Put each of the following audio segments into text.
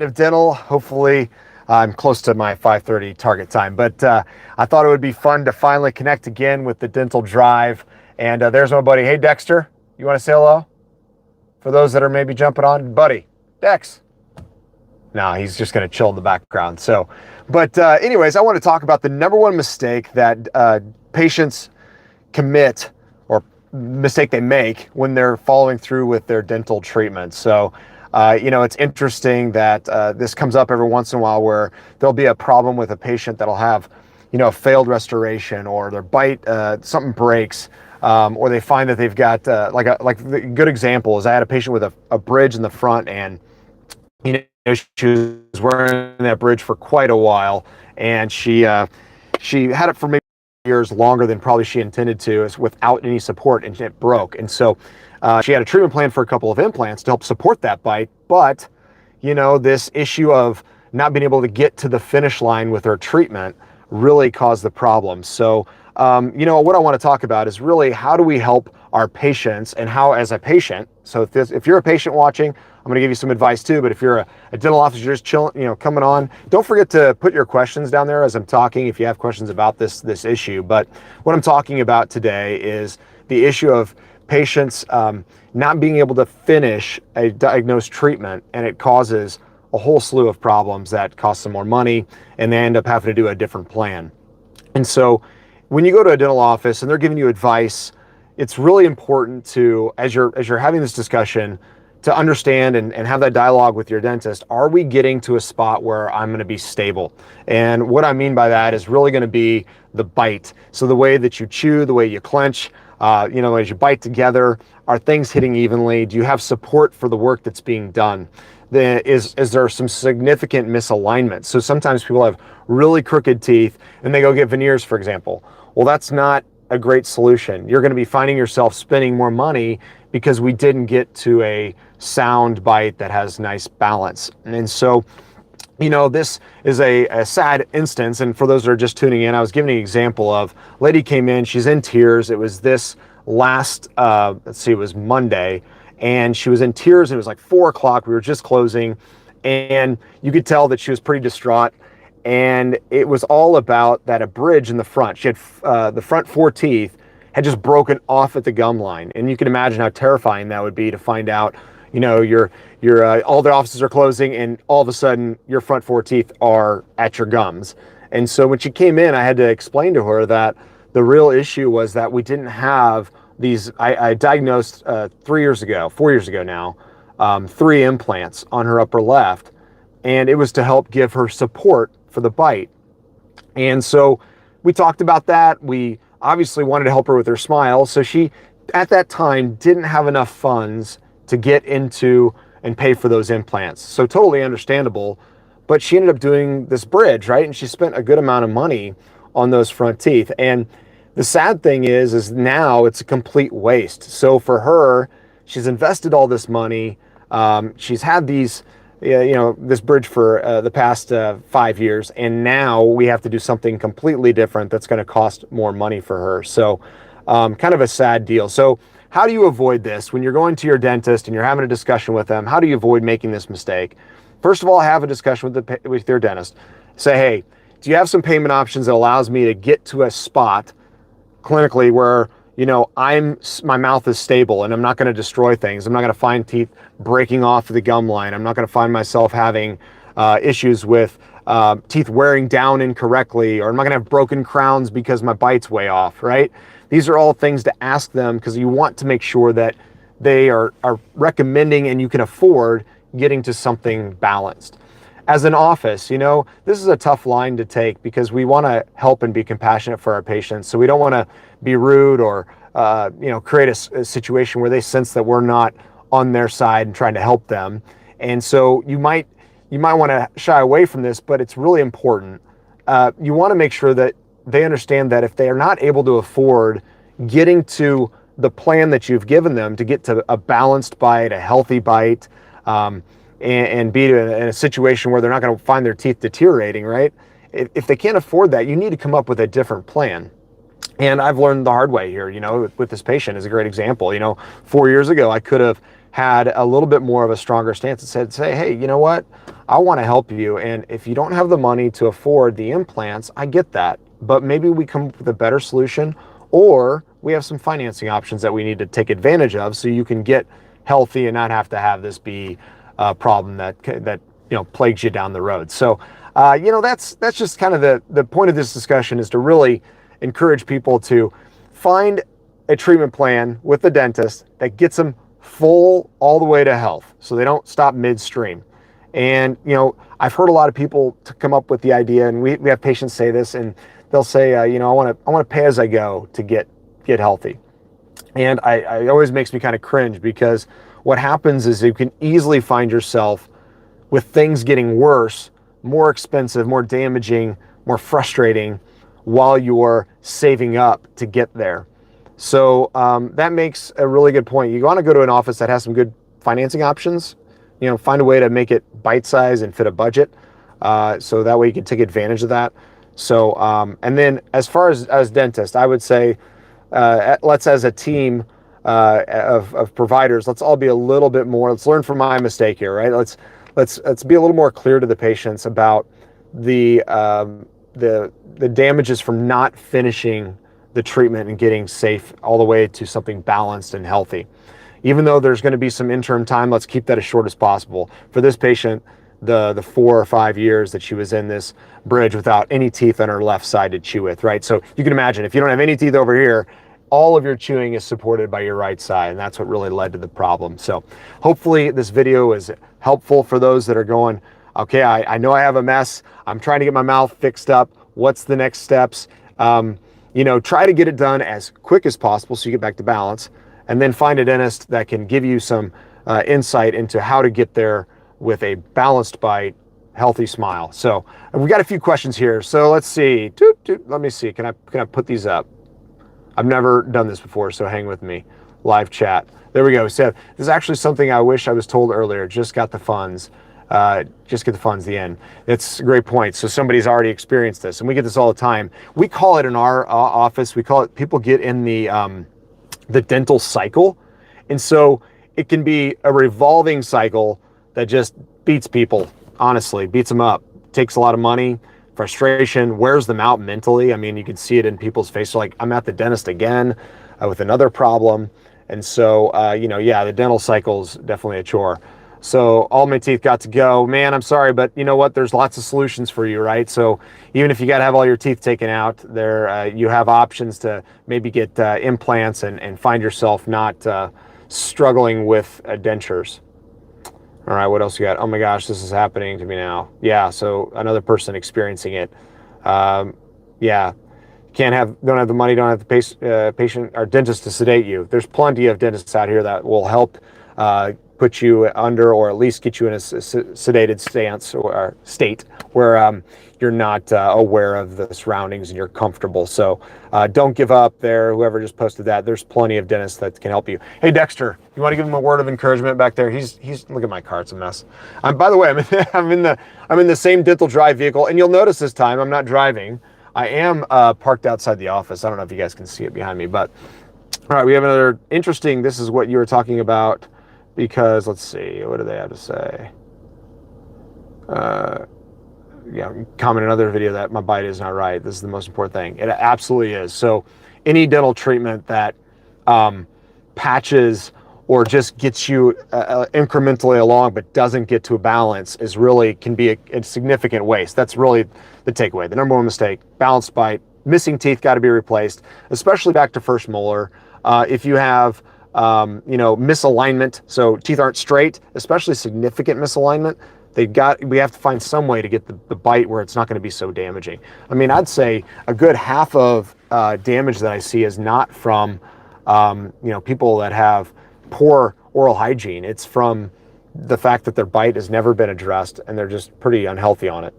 of dental. Hopefully, I'm close to my 5:30 target time, but I thought it would be fun to finally connect again with the Dental Drive. And there's my buddy. Hey, Dexter, you want to say hello? For those that are maybe jumping on, buddy, Dex. No, he's just going to chill in the background. So, but anyways, I want to talk about the number one mistake that patients commit or mistake they make when they're following through with their dental treatment. So, it's interesting that this comes up every once in a while where there'll be a problem with a patient that'll have, a failed restoration, or their bite, something breaks, or they find that they've got like the good example is I had a patient with a bridge in the front, and she was wearing that bridge for quite a while, and she had it for maybe years longer than probably she intended to, is without any support, and it broke. And so she had a treatment plan for a couple of implants to help support that bite, but this issue of not being able to get to the finish line with her treatment really caused the problem. So what I want to talk about is really how do we help our patients, and how as a patient, so if you're a patient watching, I'm going to give you some advice too, but if you're a dental office, you're just chilling, coming on, don't forget to put your questions down there as I'm talking if you have questions about this issue. But what I'm talking about today is the issue of patients not being able to finish a diagnosed treatment, and it causes a whole slew of problems that cost them more money, and they end up having to do a different plan. And so when you go to a dental office and they're giving you advice, it's really important to, as you're having this discussion, to understand and have that dialogue with your dentist. Are we getting to a spot where I'm going to be stable? And what I mean by that is really going to be the bite. So the way that you chew, the way you clench, as you bite together, are things hitting evenly? Do you have support for the work that's being done? Is there some significant misalignment? So sometimes people have really crooked teeth and they go get veneers, for example. Well, that's not a great solution. You're going to be finding yourself spending more money because we didn't get to a sound bite that has nice balance. And so, this is a sad instance. And for those that are just tuning in, I was giving an example of a lady came in, she's in tears. It was this last, it was Monday, and she was in tears. It was like 4 o'clock. We were just closing, and you could tell that she was pretty distraught. And it was all about that a bridge in the front. She had the front 4 teeth had just broken off at the gum line, and you can imagine how terrifying that would be to find out. Your all the offices are closing, and all of a sudden your front 4 teeth are at your gums. And so when she came in, I had to explain to her that the real issue was that we didn't have these. I diagnosed 4 years ago now, 3 implants on her upper left, and it was to help give her support for the bite. And so we talked about that. We obviously wanted to help her with her smile. So she, at that time, didn't have enough funds to get into and pay for those implants. So totally understandable. But she ended up doing this bridge, right? And she spent a good amount of money on those front teeth. And the sad thing is now it's a complete waste. So for her, she's invested all this money. She's had this bridge for the past 5 years, and now we have to do something completely different that's going to cost more money for her. So kind of a sad deal. So how do you avoid this when you're going to your dentist and you're having a discussion with them? How do you avoid making this mistake? First of all, have a discussion with your dentist. Say, hey, do you have some payment options that allows me to get to a spot clinically where my mouth is stable and I'm not going to destroy things. I'm not going to find teeth breaking off the gum line. I'm not going to find myself having issues with teeth wearing down incorrectly, or I'm not going to have broken crowns because my bite's way off, right? These are all things to ask them because you want to make sure that they are recommending and you can afford getting to something balanced. As an office, this is a tough line to take because we want to help and be compassionate for our patients. So we don't want to be rude or, create a situation where they sense that we're not on their side and trying to help them. And so you might want to shy away from this, but it's really important. You want to make sure that they understand that if they are not able to afford getting to the plan that you've given them to get to a balanced bite, a healthy bite, and be in a situation where they're not going to find their teeth deteriorating, right? If they can't afford that, you need to come up with a different plan. And I've learned the hard way here, with this patient is a great example. 4 years ago, I could have had a little bit more of a stronger stance and said, hey, you know what? I want to help you. And if you don't have the money to afford the implants, I get that. But maybe we come up with a better solution, or we have some financing options that we need to take advantage of so you can get healthy and not have to have this be a problem that plagues you down the road. So that's just kind of the point of this discussion, is to really encourage people to find a treatment plan with the dentist that gets them full all the way to health, so they don't stop midstream. And I've heard a lot of people to come up with the idea, and we have patients say this, and they'll say, I want to pay as I go to get healthy. And it always makes me kind of cringe, because what happens is you can easily find yourself with things getting worse, more expensive, more damaging, more frustrating, while you're saving up to get there. So that makes a really good point. You want to go to an office that has some good financing options. Find a way to make it bite-sized and fit a budget, so that way you can take advantage of that. So, and then as far as dentists, I would say, let's, as a team of providers, let's all be a little bit more. Let's learn from my mistake here, right? Let's be a little more clear to the patients about the damages from not finishing the treatment and getting safe all the way to something balanced and healthy. Even though there's going to be some interim time, let's keep that as short as possible. For this patient, the 4 or 5 years that she was in this bridge without any teeth on her left side to chew with, right? So you can imagine, if you don't have any teeth over here, all of your chewing is supported by your right side, and that's what really led to the problem. So hopefully this video is helpful for those that are going, okay, I know I have a mess. I'm trying to get my mouth fixed up. What's the next steps? Try to get it done as quick as possible so you get back to balance, and then find a dentist that can give you some insight into how to get there with a balanced bite, healthy smile. So we got a few questions here. So let's see. Let me see. Can I put these up? I've never done this before, so hang with me. Live chat. There we go. So this is actually something I wish I was told earlier. Just got the funds. Just get the funds, the end. It's a great point. So somebody's already experienced this, and we get this all the time. We call it in our office, we call it, people get in the dental cycle. And so it can be a revolving cycle that just beats people, honestly, beats them up, takes a lot of money, frustration, wears them out mentally. I mean, you can see it in people's face. They're like, I'm at the dentist again with another problem. And so, the dental cycle is definitely a chore. So all my teeth got to go. Man, I'm sorry, but you know what? There's lots of solutions for you, right? So even if you got to have all your teeth taken out, there you have options to maybe get implants and find yourself not struggling with dentures. All right, what else you got? Oh my gosh, this is happening to me now. Yeah, so another person experiencing it. Don't have the money, don't have the patient or dentist to sedate you. There's plenty of dentists out here that will help put you under, or at least get you in a sedated stance or state where you're not aware of the surroundings and you're comfortable. So don't give up there. Whoever just posted that, there's plenty of dentists that can help you. Hey, Dexter, you want to give him a word of encouragement back there? He's look at my car, it's a mess. By the way, I'm in the same Dental Drive vehicle, and you'll notice this time I'm not driving. I am parked outside the office. I don't know if you guys can see it behind me, but all right, we have another interesting, this is what you were talking about, because let's see, what do they have to say? Comment another video that my bite is not right. This is the most important thing. It absolutely is. So any dental treatment that patches or just gets you incrementally along but doesn't get to a balance can be a significant waste. That's really the takeaway. The number one mistake: balanced bite, missing teeth got to be replaced, especially back to first molar. If you have misalignment, so teeth aren't straight, especially significant misalignment, we have to find some way to get the bite where it's not going to be so damaging. I mean, I'd say a good half of damage that I see is not from people that have poor oral hygiene. It's from the fact that their bite has never been addressed and they're just pretty unhealthy on it,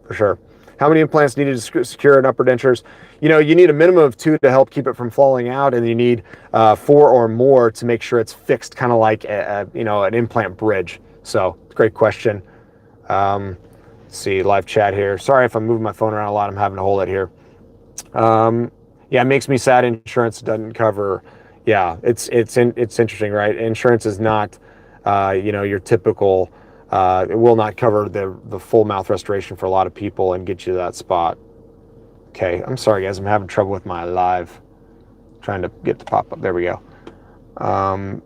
for sure. How many implants needed to secure an upper dentures? You need a minimum of 2 to help keep it from falling out, and you need 4 or more to make sure it's fixed, kind of like an implant bridge. So, great question. Let's see, live chat here. Sorry if I'm moving my phone around a lot. I'm having to hold it here. It makes me sad insurance doesn't cover. Yeah, it's interesting, right? Insurance is not you know, your typical, it will not cover the full mouth restoration for a lot of people and get you to that spot. Okay, I'm sorry guys, I'm having trouble with my live, trying to get the pop up. There we go.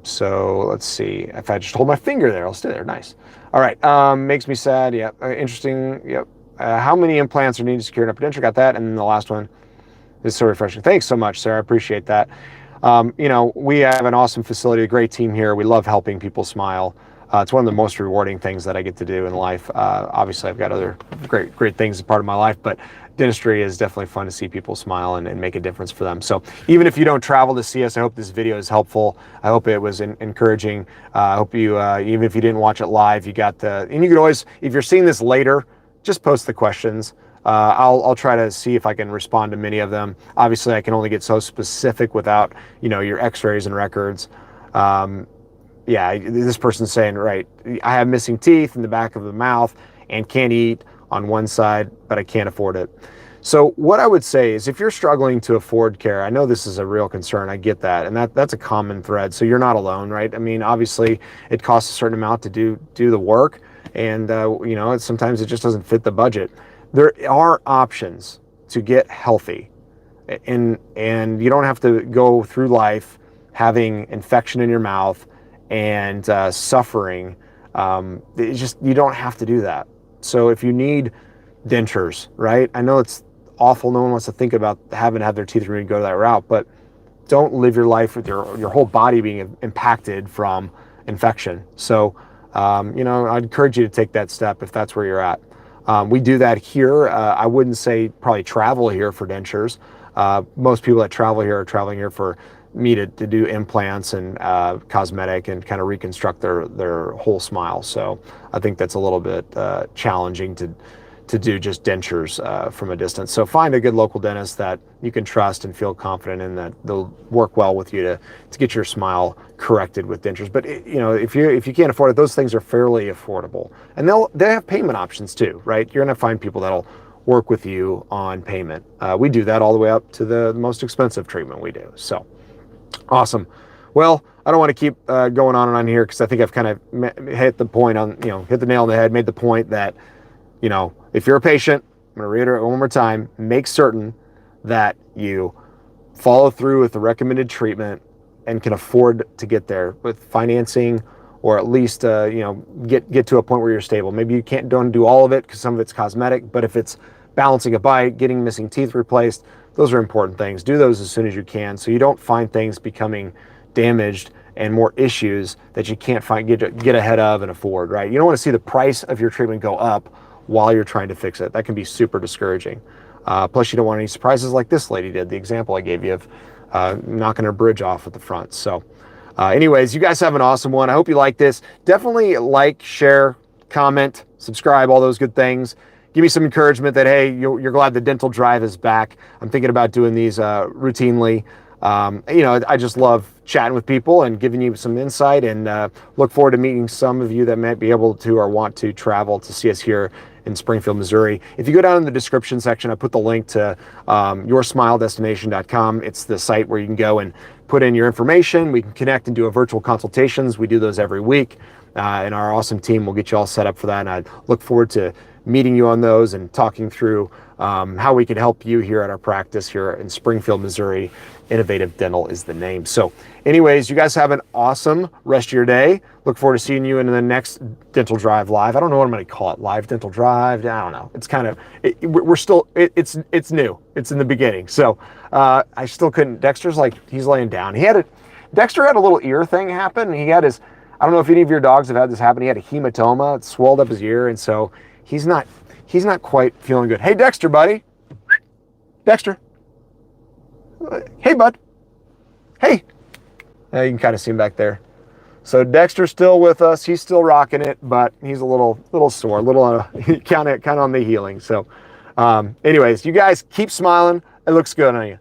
So let's see, if I just hold my finger there, I'll stay there. Nice. All right, makes me sad. Yeah, interesting. Yep. How many implants are needed to secure an upper denture? Got that. And then the last one is so refreshing. Thanks so much, Sarah. I appreciate that. You know, we have an awesome facility, a great team here. We love helping people smile. It's one of the most rewarding things that I get to do in life. Obviously, I've got other great things as part of my life, but dentistry is definitely fun to see people smile and make a difference for them. So even if you don't travel to see us, I hope this video is helpful. I hope it was encouraging. I hope you, even if you didn't watch it live, you got the, and you can always, if you're seeing this later, just post the questions. I'll try to see if I can respond to many of them. Obviously, I can only get so specific without, you know, your x-rays and records. Yeah, this person's saying, right, I have missing teeth in the back of the mouth and can't eat on one side, but I can't afford it. So what I would say is if you're struggling to afford care, I know this is a real concern, I get that, and that's a common thread, so you're not alone, right? I mean, obviously, it costs a certain amount to do the work, and you know, sometimes it just doesn't fit the budget. There are options to get healthy, and you don't have to go through life having infection in your mouth and suffering. You don't have to do that. So if you need dentures, right? I know it's awful. No one wants to think about having to have their teeth removed and go that route, but don't live your life with your whole body being impacted from infection. So, you know, I'd encourage you to take that step if that's where you're at. We do that here. I wouldn't say probably travel here for dentures. Most people that travel here are traveling here for me to do implants and cosmetic and kind of reconstruct their whole smile. So I think that's a little bit challenging to do just dentures from a distance. So find a good local dentist that you can trust and feel confident in, that they'll work well with you to get your smile corrected with dentures. But you know, if you can't afford it, those things are fairly affordable, and they have payment options too, right? You're gonna find people that'll work with you on payment. We do that all the way up to the most expensive treatment we do. So awesome. Well, I don't want to keep going on and on here because I think I've kind of hit the point on, you know, hit the nail on the head, made the point that, you know, if you're a patient, I'm going to reiterate one more time, make certain that you follow through with the recommended treatment and can afford to get there with financing, or at least, you know, get to a point where you're stable. Maybe you don't do all of it because some of it's cosmetic, but if it's balancing a bite, getting missing teeth replaced, those are important things. Do those as soon as you can so you don't find things becoming damaged and more issues that you can't get ahead of and afford, right? You don't want to see the price of your treatment go up while you're trying to fix it. That can be super discouraging. Plus, you don't want any surprises like this lady did, the example I gave you of knocking her bridge off at the front. So anyways, you guys have an awesome one. I hope you like this. Definitely like, share, comment, subscribe, all those good things. Give me some encouragement that, hey, you're glad the Dental Drive is back. I'm thinking about doing these routinely. You know, I just love chatting with people and giving you some insight, and look forward to meeting some of you that might be able to or want to travel to see us here in Springfield, Missouri. If you go down in the description section, I put the link to yoursmiledestination.com. It's the site where you can go and put in your information. We can connect and do a virtual consultations. We do those every week, and our awesome team will get you all set up for that. And I look forward to meeting you on those and talking through how we can help you here at our practice here in Springfield, Missouri. Innovative Dental is the name. So anyways, you guys have an awesome rest of your day. Look forward to seeing you in the next Dental Drive Live. I don't know what I'm going to call it. Live Dental Drive. I don't know. It's kind of, we're still, it's new. It's in the beginning. So I still couldn't, Dexter's like, he's laying down. Dexter had a little ear thing happen. He had his, I don't know if any of your dogs have had this happen. He had a hematoma. It swelled up his ear. And so he's not quite feeling good. Hey, Dexter, buddy. Dexter. Hey, bud. Hey. You can kind of see him back there. So Dexter's still with us. He's still rocking it, but he's a little sore, a little kind of on the healing. So anyways, you guys keep smiling. It looks good on you.